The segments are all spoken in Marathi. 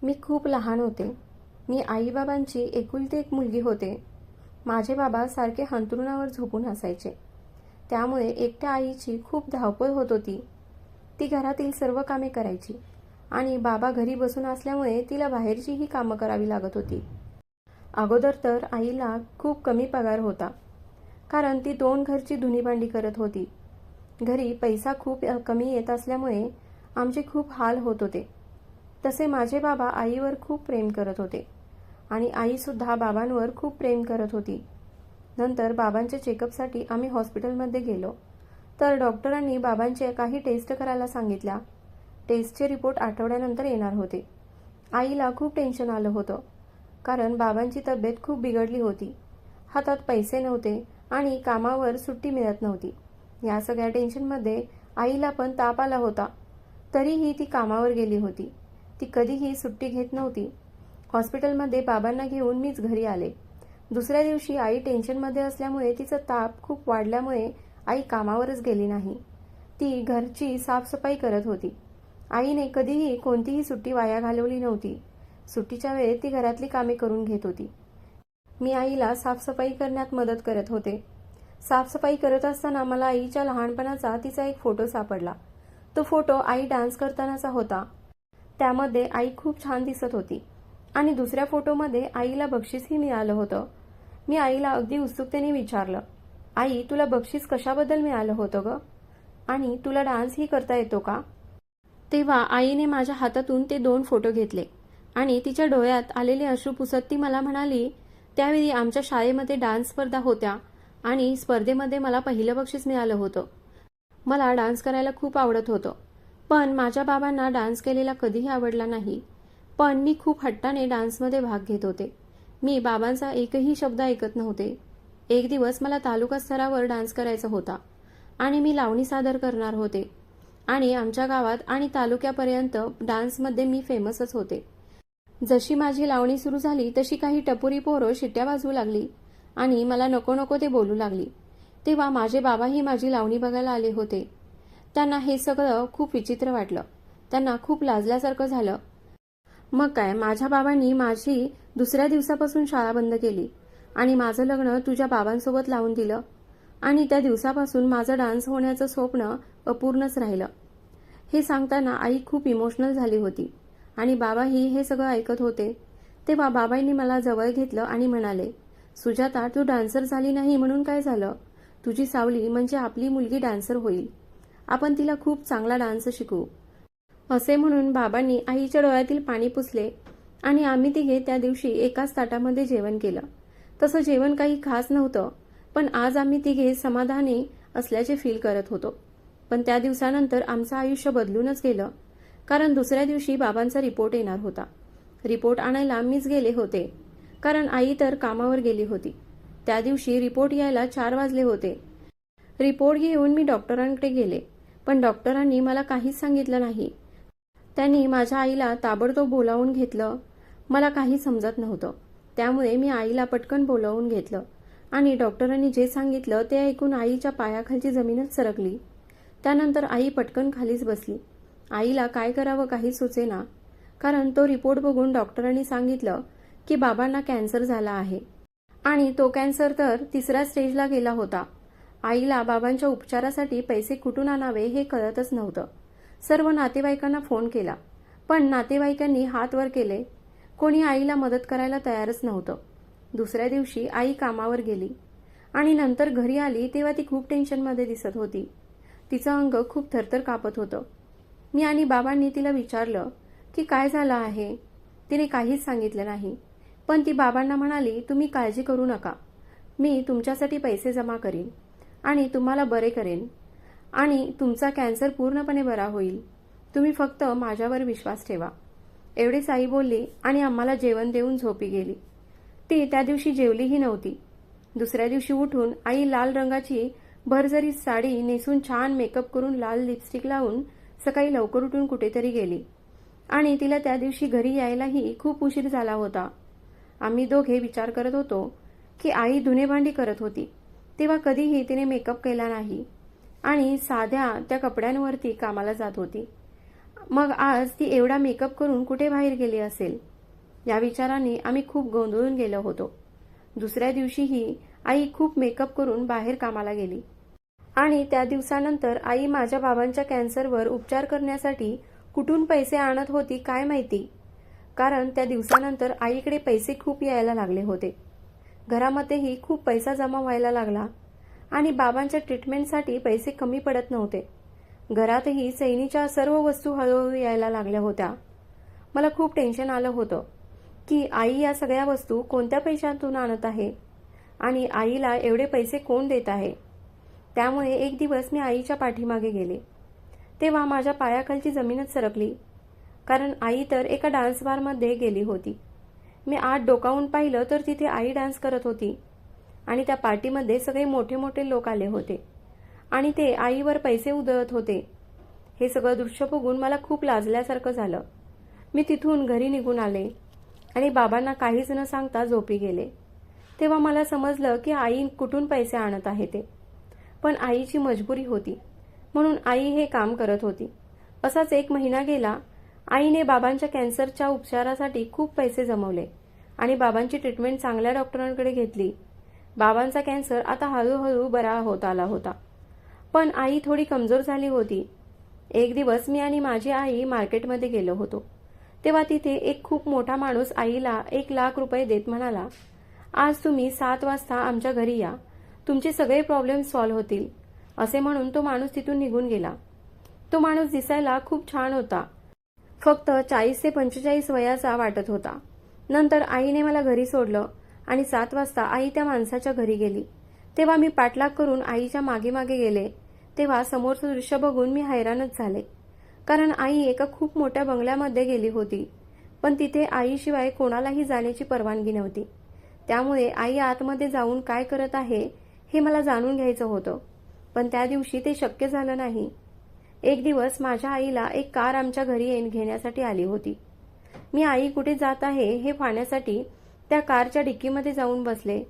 मी खूप लहान होते. मी आईबाबांची एकुलती एक मुलगी होते. माझे बाबा सारखे अंथरुणावर झोपून असायचे. त्यामुळे एकट्या आईची खूप धावपळ होत होती. ती घरातील सर्व कामे करायची आणि बाबा घरी बसून असल्यामुळे तिला बाहेरचीही कामं करावी लागत होती. अगोदर तर आईला खूप कमी पगार होता, कारण ती 2 घरची धुनीभांडी करत होती. घरी पैसा खूप कमी येत असल्यामुळे आमचे खूप हाल होत होते. तसे माझे बाबा आईवर खूप प्रेम करत होते आणि आईसुद्धा बाबांवर खूप प्रेम करत होती. नंतर बाबांच्या चेकअपसाठी आम्ही हॉस्पिटलमध्ये गेलो, तर डॉक्टरांनी बाबांचे काही टेस्ट करायला सांगितल्या. टेस्टचे रिपोर्ट आठवड्यानंतर येणार होते. आईला खूप टेन्शन आलं होतं, कारण बाबांची तब्येत खूप बिघडली होती. हातात पैसे नव्हते आणि कामावर सुट्टी मिळत नव्हती. या सगळ्या टेन्शनमध्ये आईला पण ताप आला होता. तरीही ती कामावर गेली होती. ती कधीही सुट्टी घेत नव्हती. हॉस्पिटलमध्ये बाबांना घेऊन मीच घरी आले. दुसऱ्या दिवशी आई टेन्शनमध्ये असल्यामुळे तिचा ताप खूप वाढल्यामुळे आई कामावरच गेली नाही. ती घरची साफसफाई करत होती. आईने कधीही कोणतीही सुट्टी वाया घालवली नव्हती. सुट्टीच्या वेळेत ती घरातली कामे करून घेत होती. मी आईला साफसफाई करण्यात मदत करत होते. साफसफाई करत असताना मला आईच्या लहानपणाचा तिचा एक फोटो सापडला. तो फोटो आई डान्स करतानाचा होता. त्यामध्ये आई खूप छान दिसत होती आणि दुसऱ्या फोटोमध्ये आईला बक्षीसही मिळालं होतं. मी आईला अगदी उत्सुकतेने विचारलं, आई, तुला बक्षीस कशाबद्दल मिळालं होतं ग? आणि तुला डान्सही करता येतो का? तेव्हा आईने माझ्या हातातून ते 2 फोटो घेतले आणि तिच्या डोळ्यात आलेले अश्रू पुसत ती मला म्हणाली, त्यावेळी आमच्या शाळेमध्ये डान्स स्पर्धा होत्या आणि स्पर्धेमध्ये मला पहिलं बक्षीस मिळालं होतं. मला डान्स करायला खूप आवडत होतं, पण माझ्या बाबांना डान्स केलेला कधीही आवडला नाही. पण मी खूप हट्टाने डान्समध्ये भाग घेत होते. मी बाबांचा एकही शब्द ऐकत नव्हते. एक दिवस मला तालुका स्तरावर डान्स करायचा होता आणि मी लावणी सादर करणार होते आणि आमच्या गावात आणि तालुक्यापर्यंत डान्समध्ये मी फेमसच होते. जशी माझी लावणी सुरू झाली तशी काही टपोरी पोरं शिट्ट्या वाजवू लागली आणि मला नको नको ते बोलू लागली. तेव्हा माझे बाबाही माझी लावणी बघायला आले होते. त्यांना हे सगळं खूप विचित्र वाटलं. त्यांना खूप लाजल्यासारखं झालं. मग काय, माझ्या बाबांनी माझी दुसऱ्या दिवसापासून शाळा बंद केली आणि माझं लग्न तुझ्या बाबांसोबत लावून दिलं आणि त्या दिवसापासून माझं डान्स होण्याचं स्वप्न अपूर्णच राहिलं. हे सांगताना आई खूप इमोशनल झाली होती आणि बाबाही हे सगळं ऐकत होते. तेव्हा बाबांनी मला जवळ घेतलं आणि म्हणाले, सुजाता, तू डान्सर झाली नाही म्हणून काय झालं? तुझी सावली म्हणजे आपली मुलगी डान्सर होईल. आपण तिला खूप चांगला डान्स शिकवू. असे म्हणून बाबांनी आईच्या डोळ्यातील पाणी पुसले आणि आम्ही तिघे त्या दिवशी एकाच ताटामध्ये जेवण केलं. तसं जेवण काही खास नव्हतं, पण आज आम्ही तिघे समाधानी असल्याचे फील करत होतो. पण त्या दिवसानंतर आमचं आयुष्य बदलूनच गेलं, कारण दुसऱ्या दिवशी बाबांचा रिपोर्ट येणार होता. रिपोर्ट आणायला मीच गेले होते, कारण आई तर कामावर गेली होती. त्या दिवशी रिपोर्ट यायला 4 वाजले होते. रिपोर्ट घेऊन मी डॉक्टरांकडे गेले, पण डॉक्टरांनी मला काहीच सांगितलं नाही. त्यांनी माझ्या आईला ताबडतोब बोलावून घेतलं. मला काही समजत नव्हतं, त्यामुळे मी आईला पटकन बोलावून घेतलं आणि डॉक्टरांनी जे सांगितलं ते ऐकून आईच्या पायाखालची जमीनच सरकली. त्यानंतर आई पटकन खालीच बसली. आईला काय करावं काही सुचेना, कारण तो रिपोर्ट बघून डॉक्टरांनी सांगितलं की बाबांना कॅन्सर झाला आहे आणि तो कॅन्सर तर 3ऱ्या स्टेजला गेला होता. आईला बाबांच्या उपचारासाठी पैसे कुठून आणावे हे कळतच नव्हतं. सर्व नातेवाईकांना फोन केला, पण नातेवाईकांनी हात वर केले. कोणी आईला मदत करायला तयारच नव्हतं. दुसऱ्या दिवशी आई कामावर गेली आणि नंतर घरी आली तेव्हा ती खूप टेन्शनमध्ये दिसत होती. तिचं अंग खूप थरथर कापत होतं. मी आणि बाबांनी तिला विचारलं की काय झालं आहे. तिने काहीच सांगितलं नाही, पण ती बाबांना म्हणाली, तुम्ही काळजी करू नका, मी तुमच्यासाठी पैसे जमा करीन आणि तुम्हाला बरे करेन आणि तुमचा कॅन्सर पूर्णपणे बरा होईल. तुम्ही फक्त माझ्यावर विश्वास ठेवा. एवढीच आई बोलली आणि आम्हाला जेवण देऊन झोपी गेली. ती त्या दिवशी जेवलीही नव्हती. दुसऱ्या दिवशी उठून आई लाल रंगाची भरजरी साडी नेसून छान मेकअप करून लाल लिपस्टिक लावून सकाळी लवकर उठून कुठेतरी गेली आणि तिला त्या दिवशी घरी यायलाही खूप उशीर झाला होता. आम्ही दोघे विचार करत होतो की आई धुणेभांडी करत होती तेव्हा कधीही तिने मेकअप केला नाही आणि साध्या त्या कपड्यांवरती कामाला जात होती मग आज ती एवढा मेकअप करून कुठे बाहेर गेली असेल, या विचाराने आम्ही खूप गोंधळून गेलो होतो. दुसऱ्या दिवशीही आई खूप मेकअप करून बाहेर कामाला गेली आणि त्या दिवसानंतर आई माझ्या बाबांच्या कॅन्सरवर उपचार करण्यासाठी कुठून पैसे आणत होती काय माहिती. कारण त्या दिवसानंतर आईकडे पैसे खूप यायला लागले होते. घरामध्येही खूप पैसा जमा व्हायला लागला आणि बाबांच्या ट्रीटमेंटसाठी पैसे कमी पडत नव्हते. घरातही चैनीच्या सर्व वस्तू हळूहळू यायला लागल्या होत्या. मला खूप टेन्शन आलं होतं की आई या सगळ्या वस्तू कोणत्या पैशातून आणत आहे आणि आईला एवढे पैसे कोण देत आहे. त्यामुळे एक दिवस मी आईच्या पाठीमागे गेले. तेव्हा माझ्या पायाखालची जमीनच सरकली, कारण आई तर एका डान्स बारमध्ये गेली होती. मी आत डोकावून पाहिलं तर तिथे आई डान्स करत होती आणि त्या पार्टीमध्ये सगळे मोठे मोठे लोक आले होते आणि ते आईवर पैसे उधळत होते. हे सगळं दृश्य बघून मला खूप लाजल्यासारखं झालं. मी तिथून घरी निघून आले आणि बाबांना काहीच न सांगता झोपी गेले. तेव्हा मला समजलं की आई कुठून पैसे आणत आहे ते. पण आईची मजबुरी होती म्हणून आई हे काम करत होती. असाच 1 महिना गेला. आईने बाबांच्या कॅन्सरच्या उपचारासाठी खूप पैसे जमवले आणि बाबांची ट्रीटमेंट चांगल्या डॉक्टरांकडे घेतली. बाबांचा कॅन्सर आता हळूहळू बरा होत आला होता, पण आई थोडी कमजोर झाली होती. एक दिवस मी आणि माझी आई मार्केटमध्ये गेलो होतो. तेव्हा तिथे एक खूप मोठा माणूस आईला 1,00,000 रुपये देत म्हणाला, आज तुम्ही 7 वाजता आमच्या घरी या, तुमचे सगळे प्रॉब्लेम सॉल्व्ह होतील. असे म्हणून तो माणूस तिथून निघून गेला. तो माणूस दिसायला खूप छान होता. फक्त 40 ते 45 वयाचा वाटत होता. नंतर आईने मला घरी सोडलं आणि 7 वाजता आई त्या माणसाच्या घरी गेली. तेव्हा मी पाठलाग करून आईच्या मागे मागे गेले. तेव्हा समोरचं दृश्य बघून मी हैराणच झाले, कारण आई एका खूप मोठ्या बंगल्यामध्ये गेली होती, पण तिथे आईशिवाय कोणालाही जाण्याची परवानगी नव्हती. त्यामुळे आई आतमध्ये जाऊन काय करत आहे हे मला जाणून घ्यायचं होतं, पण त्या दिवशी ते शक्य झालं नाही. एक दिवस माझ्या आईला एक कार आमच्या घरी घेण्यासाठी आली होती. मी आई कुठे जात आहे हे पाहण्यासाठी त्या कारच्या डिक्कीमध्ये जाऊन बसले.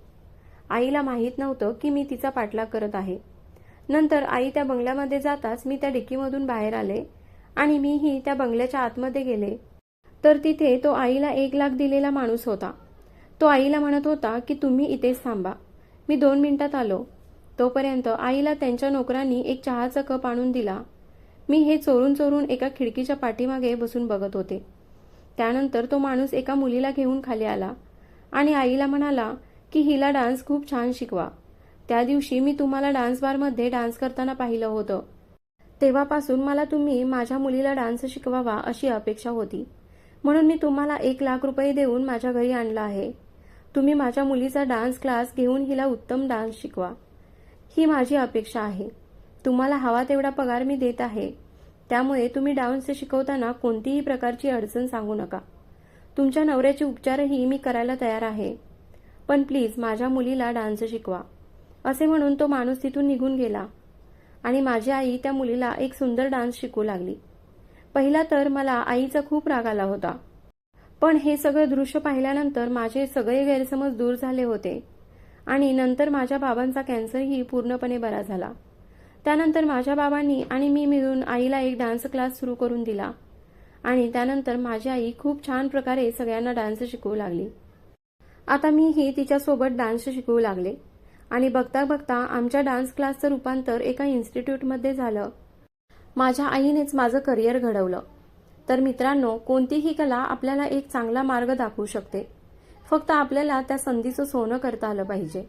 आईला माहीत नव्हतं की मी तिचा पाठलाग करत आहे. नंतर आई त्या बंगल्यामध्ये जाताच मी त्या डिक्कीमधून बाहेर आले आणि मीही त्या बंगल्याच्या आतमध्ये गेले. तर तिथे तो आईला 1,00,000 दिलेला माणूस होता. तो आईला म्हणत होता की तुम्ही इथेच थांबा, मी 2 मिनिटात आलो. तोपर्यंत आईला त्यांच्या नोकरांनी एक चहाचा कप आणून दिला. मी हे चोरून चोरून एका खिडकीच्या पाठीमागे बसून बघत होते. त्यानंतर तो माणूस एका मुलीला घेऊन खाली आला आणि आईला म्हणाला की हिला डान्स खूप छान शिकवा. त्या दिवशी मी तुम्हाला डान्स बारमध्ये डान्स करताना पाहिलं होतं. तेव्हापासून मला तुम्ही माझ्या मुलीला डान्स शिकवावा अशी अपेक्षा होती, म्हणून मी तुम्हाला 1,00,000 रुपये देऊन माझ्या घरी आणलं आहे. तुम्ही माझ्या मुलीचा डान्स क्लास घेऊन हिला उत्तम डान्स शिकवा, ही माझी अपेक्षा आहे. तुम्हाला हवा तेवढा पगार मी देत आहे. त्यामुळे तुम्ही डान्स शिकवताना कोणतीही प्रकारची अडचण सांगू नका. तुमच्या नवऱ्याचे उपचारही मी करायला तयार आहे, पण प्लीज माझ्या मुलीला डान्स शिकवा. असे म्हणून तो माणूस तिथून निघून गेला आणि माझी आई त्या मुलीला एक सुंदर डान्स शिकवू लागली. पहिला तर मला आईचा खूप राग आला होता, पण हे सगळं दृश्य पाहिल्यानंतर माझे सगळे गैरसमज दूर झाले होते आणि नंतर माझ्या बाबांचा कॅन्सरही पूर्णपणे बरा झाला. त्यानंतर माझ्या बाबांनी आणि मी मिळून आईला एक डान्स क्लास सुरू करून दिला आणि त्यानंतर माझी आई खूप छान प्रकारे सगळ्यांना डान्स शिकवू लागली. आता मीही तिच्यासोबत डान्स शिकवू लागले आणि बघता बघता आमच्या डान्स क्लासचं रूपांतर एका इन्स्टिट्यूटमध्ये झालं. माझ्या आईनेच माझं करिअर घडवलं. तर मित्रांनो, कोणतीही कला आपल्याला एक चांगला मार्ग दाखवू शकते. फक्त आपल्याला त्या संधीचं सोनं करता आलं पाहिजे.